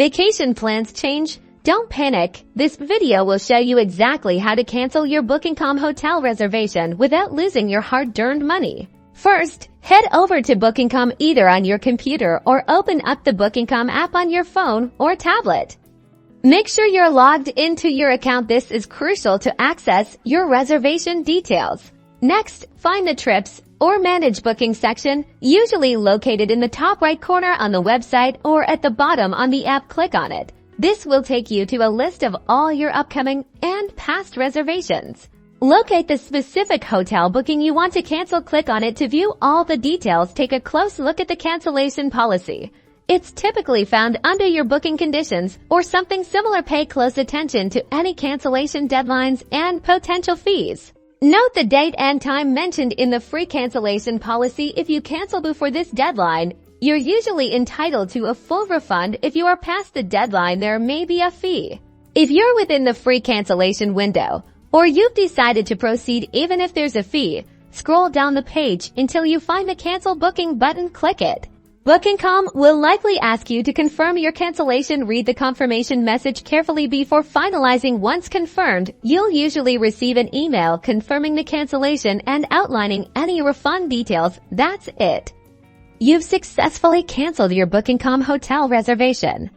Vacation plans change? Don't panic. This video will show you exactly how to cancel your Booking.com hotel reservation without losing your hard-earned money. First, head over to Booking.com either on your computer or open up the Booking.com app on your phone or tablet. Make sure you're logged into your account. This is crucial to access your reservation details. Next, find the Trips or Manage Booking section, usually located in the top right corner on the website or at the bottom on the app. Click on it. This will take you to a list of all your upcoming and past reservations. Locate the specific hotel booking you want to cancel. Click on it to view all the details. Take a close look at the cancellation policy. It's typically found under your booking conditions or something similar. Pay close attention to any cancellation deadlines and potential fees. Note the date and time mentioned in the free cancellation policy. If you cancel before this deadline, you're usually entitled to a full refund. If you are past the deadline, there may be a fee. If you're within the free cancellation window, or you've decided to proceed even if there's a fee, scroll down the page until you find the Cancel Booking button. Click it. Booking.com will likely ask you to confirm your cancellation. Read the confirmation message carefully before finalizing. Once confirmed, you'll usually receive an email confirming the cancellation and outlining any refund details. That's it. You've successfully canceled your Booking.com hotel reservation.